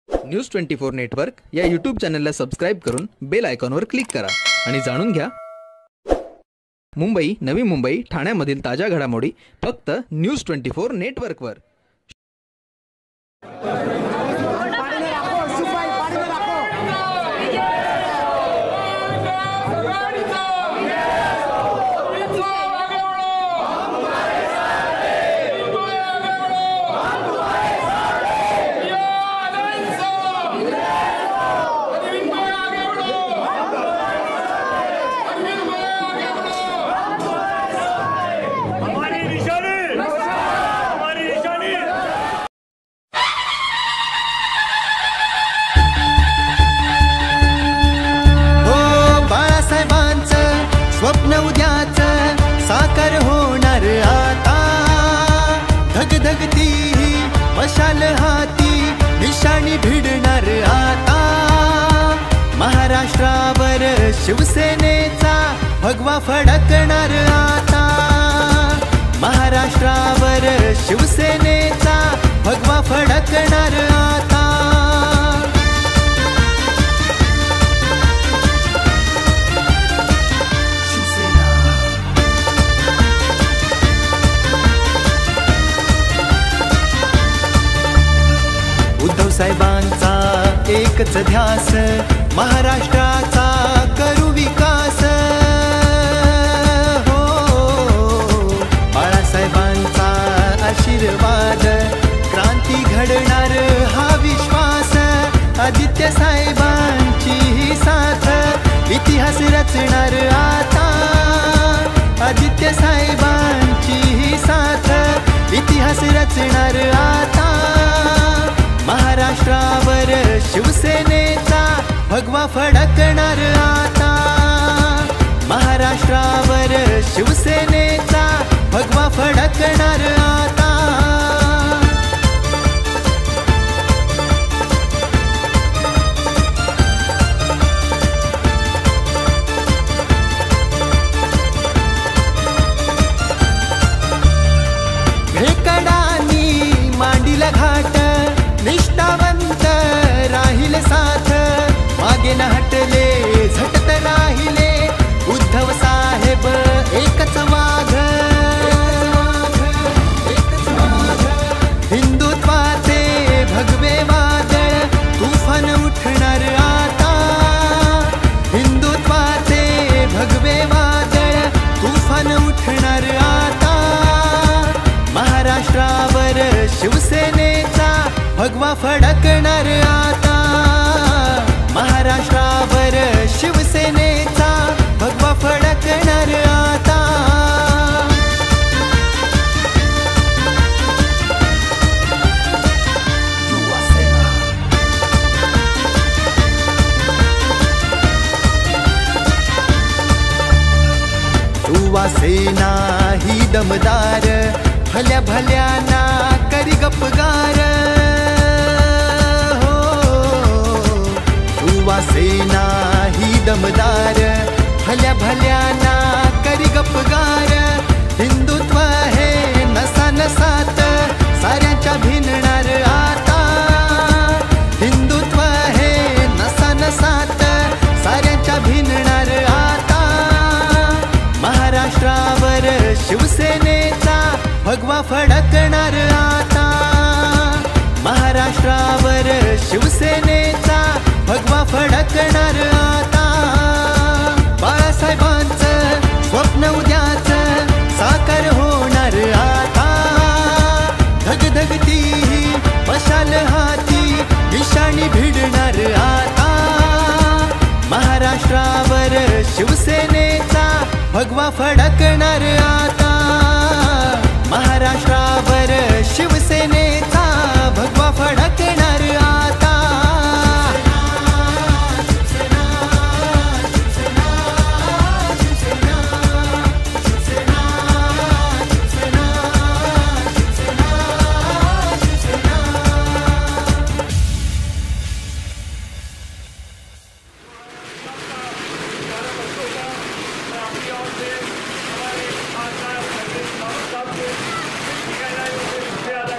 News 24 network या YouTube चॅनलला subscribe करून बेल आयकॉनवर क्लिक करा आणि जाणून घ्या मुंबई, नवी मुंबई, ठाण्यामधील ताज्या घडामोडी फक्त न्यूज 24 नेटवर्कवर। स्वप्न उद्याचं साकार होणार आता, धगधगती मशाल हाती निशाणी भिडणार आता। महाराष्ट्रावर शिवसेनेचा भगवा फडकणार आता, महाराष्ट्रावर शिवसेनेचा भगवा फडकणार आता। उद्धव साहेबांचा एकच ध्यास, महाराष्ट्राचा करू विकास। हो, बाळासाहेबांचा आशीर्वाद, क्रांती घडणार हा विश्वास। आदित्य साहेबांची ही साथ, इतिहास रचणार आता। आदित्य साहेबांची ही साथ, इतिहास रचणार आता। महाराष्ट्रावर शिवसेनेचा भगवा फडकणार आता, महाराष्ट्रावर शिवसेनेचा भगवा फडकणार आता। भेकडांनी मांडीला घाट, निष्ठावंत राहील साथ। मागे न हटले झटत राहिले उद्धव साहेब एकच वाघ। हिंदुत्वाचे भगवे वादळ तुफान उठणार आता, हिंदुत्वाचे भगवे वादळ तुफान उठणार आता। महाराष्ट्रावर शिवसेनेचा भगवा फडकणार आता, महाराष्ट्रावर शिवसेनेचा भगवा फडकणार आता। युवा सेना ही दमदार, भल्या भल्याना करी गपगार। युवा सेना ही दमदार, भल्या भल्याना करी गपगार। हिंदुत्व हे नसा नसात साऱ्यांच्या भिनणार आता, हिंदुत्व हे नसा नसात साऱ्यांच्या भिनणार आता। महाराष्ट्रावर शिवसेनेचा भगवा फडकणार आता, महाराष्ट्रावर शिवसेनेचा भगवा फडकणार आता। बाळासाहेबांचं स्वप्न उद्याचं साकार होणार आता, धगधगती मशाल हाती निशाणी भिडणार आता। महाराष्ट्रावर शिवसेनेचा भगवा फडकणार आता, महाराष्ट्रावर शिवसेनेचा भगवा फडकणार आता।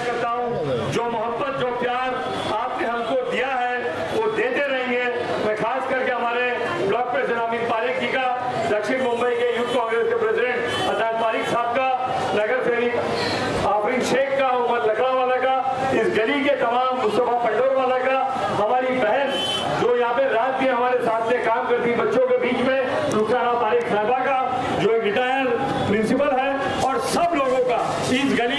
करता दक्षिण मुंबई के यूथ कांग्रेस के प्रेसिडेंट अदनान पारिक साहब का, नगर सेवक आफरीन शेख का, उमर लकड़ा वाला का, इस गली के तमाम मुस्तफा पंडोर वाला का, हमारी बहन जो यहाँ पे रात दिन हमारे साथ में काम करती बच्चों के बीच में, रुखसाना तारिक साहबा का जो एक रिटायर्ड प्रिंसिपल है, और सब लोगों का, इस गली